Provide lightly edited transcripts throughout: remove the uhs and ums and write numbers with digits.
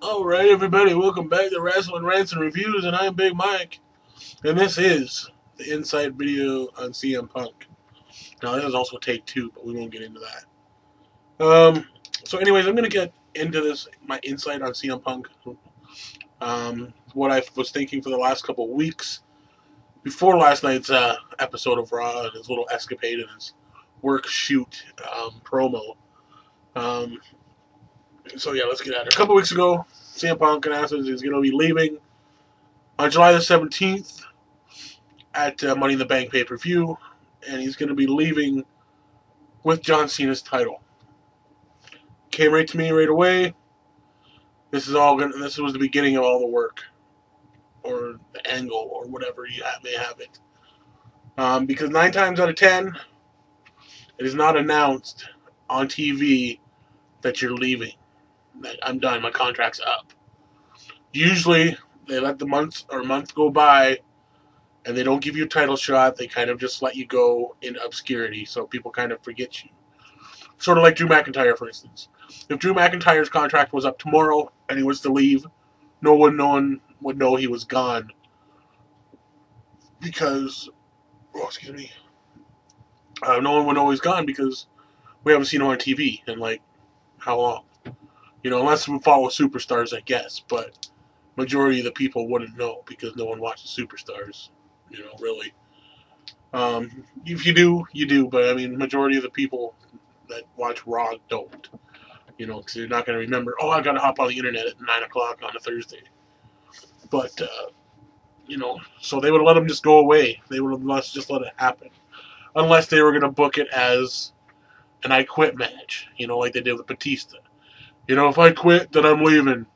Alright, everybody, welcome back to Wrestling Rants and Reviews, and I'm Big Mike. And this is the inside video on CM Punk. Now, this is also take 2, but we won't get into that. So anyways, I'm going to get into this, my insight on CM Punk. What I was thinking for the last couple of weeks, before last night's episode of Raw, and his little escapade and his work shoot promo. So yeah, let's get at it. A couple weeks ago, CM Punk announced he's going to be leaving on July the 17th at Money in the Bank pay-per-view, and he's going to be leaving with John Cena's title. Came right to me right away. This was the beginning of all the work, or the angle, or whatever you may have it. Because 9 times out of 10, it is not announced on TV that you're leaving. That I'm done, my contract's up. Usually, they let the month go by, and they don't give you a title shot. They kind of just let you go in obscurity, so people kind of forget you. Sort of like Drew McIntyre, for instance. If Drew McIntyre's contract was up tomorrow and he was to leave, no one would know he was gone. Because, no one would know he's gone because we haven't seen him on TV in, like, how long? Unless we follow superstars, I guess. But majority of the people wouldn't know because no one watches superstars, really. If you do, you do. But, I mean, majority of the people that watch Raw don't. Because you're not going to remember, oh, I got to hop on the internet at 9 o'clock on a Thursday. But, so they would let him just go away. They would have just let it happen. Unless they were going to book it as an I Quit match, like they did with Batista. If I quit, then I'm leaving.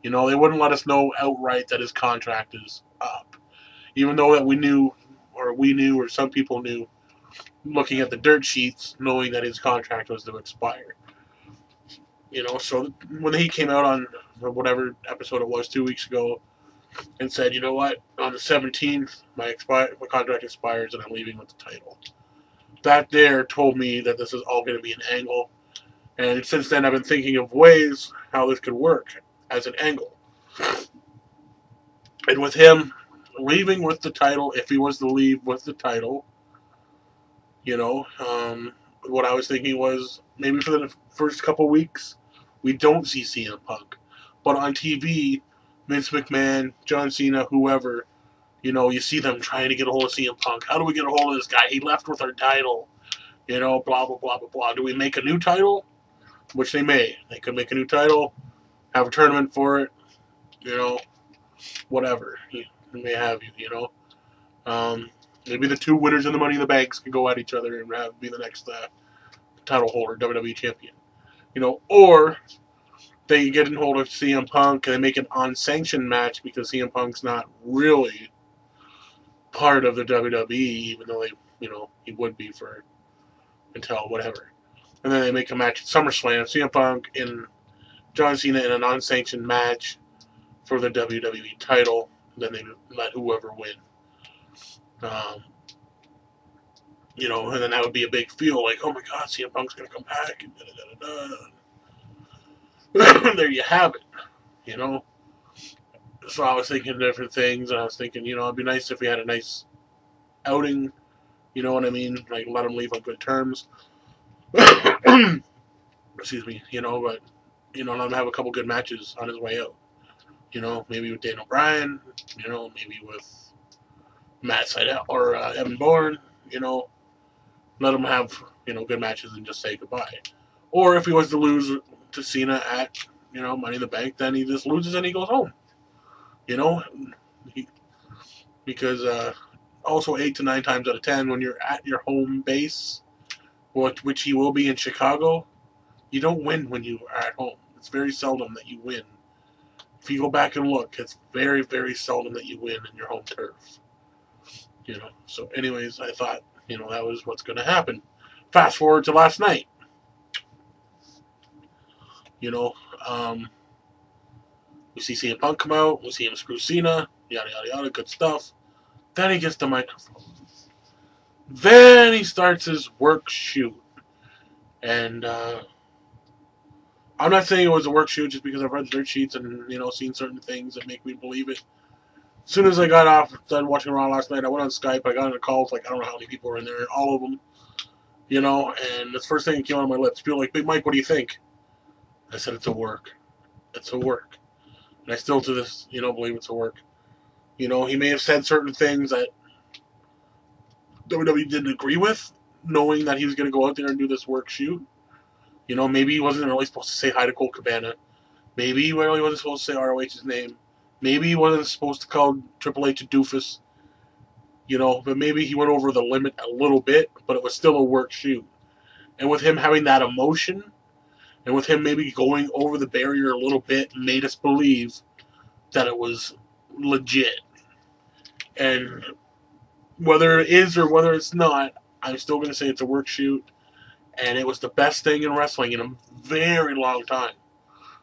They wouldn't let us know outright that his contract is up. Even though that we knew, or some people knew, looking at the dirt sheets, knowing that his contract was to expire. So when he came out on whatever episode it was 2 weeks ago and said, you know what, on the 17th, my contract expires and I'm leaving with the title. That there told me that this is all going to be an angle. And since then, I've been thinking of ways how this could work as an angle. And with him leaving with the title, if he was to leave with the title, what I was thinking was maybe for the first couple weeks, we don't see CM Punk. But on TV, Vince McMahon, John Cena, whoever, you see them trying to get a hold of CM Punk. How do we get a hold of this guy? He left with our title. Blah, blah, blah, blah, blah. Do we make a new title? Which they may. They could make a new title, have a tournament for it, whatever. They may have you, Maybe the 2 winners in the Money in the Banks could go at each other and be the next title holder, WWE champion. Or they get in hold of CM Punk and they make an unsanctioned match because CM Punk's not really part of the WWE, even though he would be until whatever. And then they make a match at SummerSlam, CM Punk and John Cena in an unsanctioned match for the WWE title. Then they let whoever win. And then that would be a big feel, like, oh my God, CM Punk's going to come back, and there you have it, So I was thinking different things, and I was thinking, it'd be nice if we had a nice outing, you know what I mean? Like, let him leave on good terms. Excuse me, but, let him have a couple good matches on his way out. Maybe with Dan O'Brien, maybe with Matt Sydal or Evan Bourne, let him have, good matches and just say goodbye. Or if he was to lose to Cena at, Money in the Bank, then he just loses and he goes home. Because also 8 to 9 times out of 10, when you're at your home base, which he will be in Chicago, you don't win when you are at home. It's very seldom that you win. If you go back and look, it's very, very seldom that you win in your home turf. So anyways, I thought, that was what's going to happen. Fast forward to last night. We see CM Punk come out, we see him screw Cena, yada, yada, yada, good stuff. Then he gets the microphone. Then he starts his work shoot. And I'm not saying it was a work shoot just because I've read dirt sheets and, you know, seen certain things that make me believe it. As soon as I got off, started watching Raw last night, I went on Skype, I got on a call with, like, I don't know how many people were in there, all of them, you know, and the first thing that came out of my lips, people were like, Big Mike, what do you think? I said, it's a work. It's a work. And I still, to this, you know, believe it's a work. You know, he may have said certain things that WWE didn't agree with, knowing that he was going to go out there and do this work shoot. You know, maybe he wasn't really supposed to say hi to Colt Cabana. Maybe he really wasn't supposed to say ROH's name. Maybe he wasn't supposed to call Triple H a doofus. You know, but maybe he went over the limit a little bit, but it was still a work shoot. And with him having that emotion, and with him maybe going over the barrier a little bit, made us believe that it was legit. And whether it is or whether it's not, I'm still going to say it's a work shoot. And it was the best thing in wrestling in a very long time.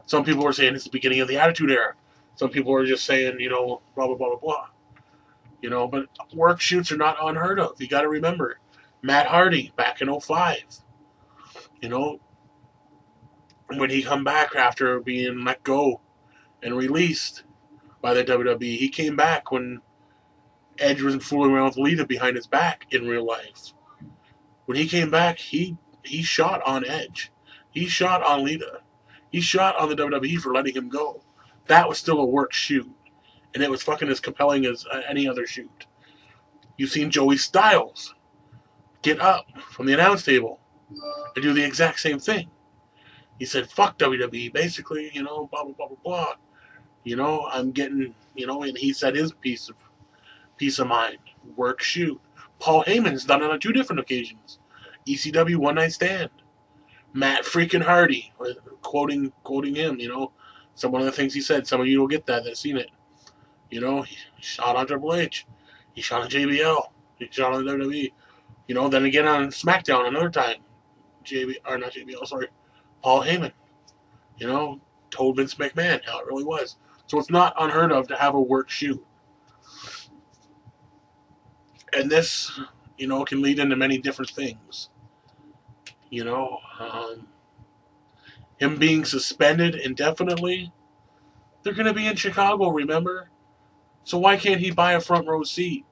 Some people were saying it's the beginning of the Attitude Era. Some people were just saying, you know, blah, blah, blah, blah, blah. You know, but work shoots are not unheard of. You got to remember, Matt Hardy back in '05. You know, when he come back after being let go and released by the WWE, he came back when Edge wasn't fooling around with Lita behind his back in real life. When he came back, he shot on Edge. He shot on Lita. He shot on the WWE for letting him go. That was still a work shoot. And it was fucking as compelling as any other shoot. You've seen Joey Styles get up from the announce table and do the exact same thing. He said, fuck WWE, basically, you know, blah, blah, blah, blah, blah. You know, I'm getting, you know, and he said his peace of mind. Work shoot. Paul Heyman's done it on 2 different occasions. ECW One Night Stand. Matt freaking Hardy, quoting him, you know. One of the things he said, some of you will get that's seen it. You know, he shot on Triple H. He shot on JBL. He shot on the WWE. You know, then again on SmackDown another time. Paul Heyman. You know, told Vince McMahon how it really was. So it's not unheard of to have a work shoot. And this, you know, can lead into many different things. You know, him being suspended indefinitely. They're going to be in Chicago, remember? So why can't he buy a front row seat?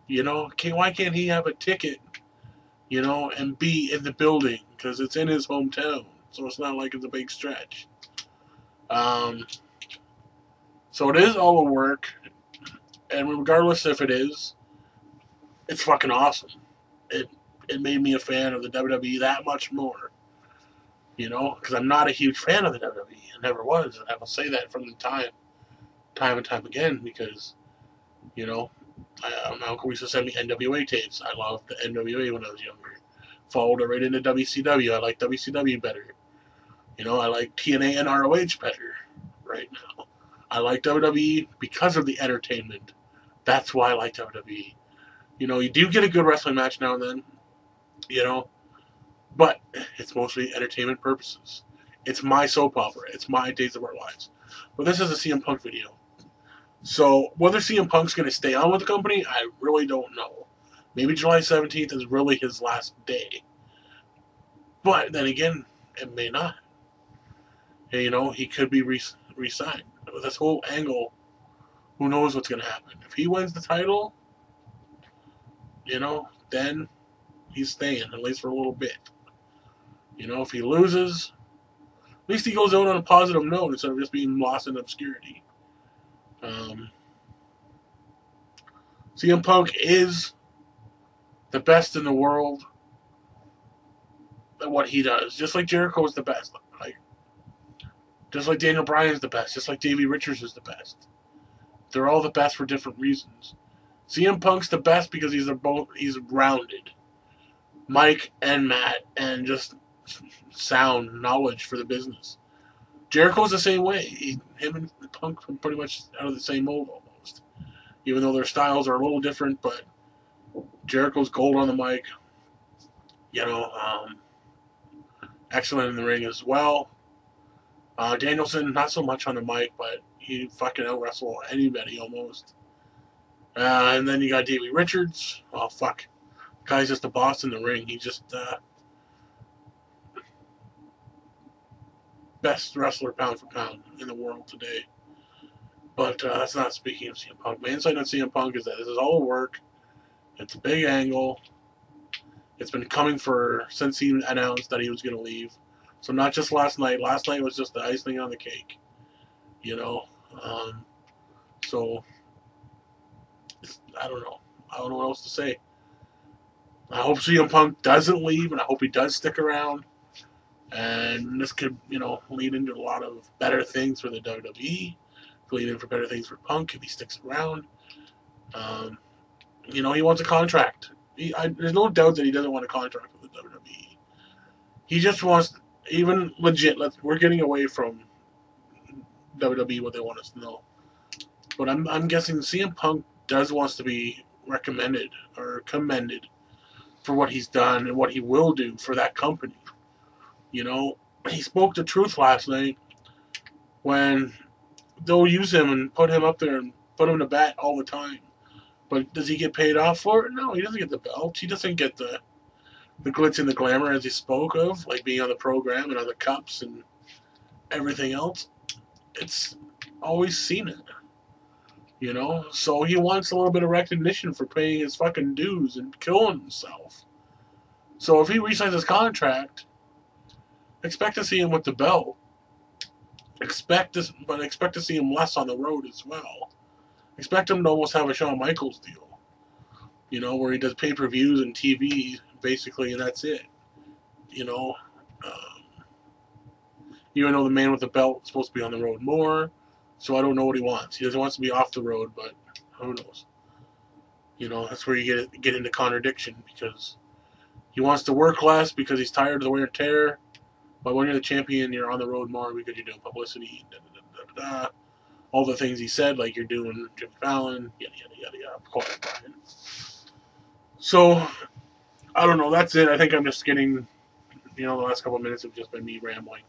You know, why can't he have a ticket, you know, and be in the building? Because it's in his hometown. So it's not like it's a big stretch. So it is all a work. And regardless if it is, it's fucking awesome. It made me a fan of the WWE that much more. You know, because I'm not a huge fan of the WWE. I never was. And I will say that from the time and time again, because, you know, my uncle used to send me NWA tapes. I loved the NWA when I was younger. Followed it right into WCW. I like WCW better. You know, I like TNA and ROH better right now. I like WWE because of the entertainment. That's why I like WWE. You know, you do get a good wrestling match now and then, you know, but it's mostly entertainment purposes. It's my soap opera. It's my Days of Our Lives. But this is a CM Punk video. So whether CM Punk's going to stay on with the company, I really don't know. Maybe July 17th is really his last day. But then again, it may not. And, you know, he could be re-signed. With this whole angle, who knows what's going to happen. If he wins the title, you know, then he's staying, at least for a little bit. You know, if he loses, at least he goes out on a positive note instead of just being lost in obscurity. CM Punk is the best in the world at what he does. Just like Jericho is the best. Just like Daniel Bryan's the best. Just like Davey Richards is the best. They're all the best for different reasons. CM Punk's the best because he's rounded. Mike and Matt, and just sound knowledge for the business. Jericho's the same way. Him and Punk are pretty much out of the same mold almost. Even though their styles are a little different, but Jericho's gold on the mic. You know, excellent in the ring as well. Danielson, not so much on the mic, but he fucking out-wrestle anybody almost. And then you got Davey Richards. Oh, fuck. The guy's just a boss in the ring. He just, best wrestler pound for pound in the world today. But that's not speaking of CM Punk. My insight on CM Punk is that this is all work. It's a big angle. It's been coming since he announced that he was going to leave. So not just last night. Last night was just the icing on the cake. You know? So, I don't know. I don't know what else to say. I hope CM Punk doesn't leave, and I hope he does stick around. And this could, lead into a lot of better things for the WWE. Lead in for better things for Punk if he sticks around. He wants a contract. There's no doubt that he doesn't want a contract with the WWE. He just wants, even legit, we're getting away from WWE, what they want us to know. But I'm guessing CM Punk wants to be recommended or commended for what he's done and what he will do for that company. He spoke the truth last night when they'll use him and put him up there and put him to bat all the time. But does he get paid off for it? No, he doesn't get the belt. He doesn't get the glitz and the glamour as he spoke of, like being on the program and on the cups and everything else. It's always seen it. So he wants a little bit of recognition for paying his fucking dues and killing himself. So if he re-signs his contract, expect to see him with the belt. Expect to see him less on the road as well. Expect him to almost have a Shawn Michaels deal. Where he does pay-per-views and TV, basically, and that's it. Even though the man with the belt is supposed to be on the road more, so I don't know what he wants. He doesn't want to be off the road, but who knows? That's where you get into contradiction, because he wants to work less because he's tired of the wear and tear. But when you're the champion, you're on the road more because you're doing publicity, all the things he said, like you're doing Jimmy Fallon, yada, yada, yada, yada. Quiet, Brian. So, I don't know. That's it. I think I'm just getting, the last couple of minutes have just been me rambling.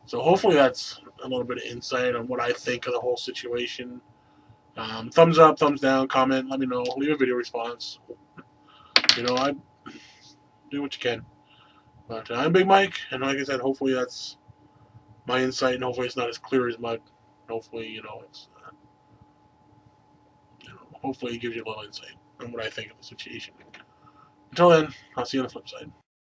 So hopefully that's a little bit of insight on what I think of the whole situation. Thumbs up, thumbs down, comment, let me know. Leave a video response. I do what you can. But I'm Big Mike, and like I said, hopefully that's my insight, and hopefully it's not as clear as mud. Hopefully, it's hopefully it gives you a little insight on what I think of the situation. Until then, I'll see you on the flip side.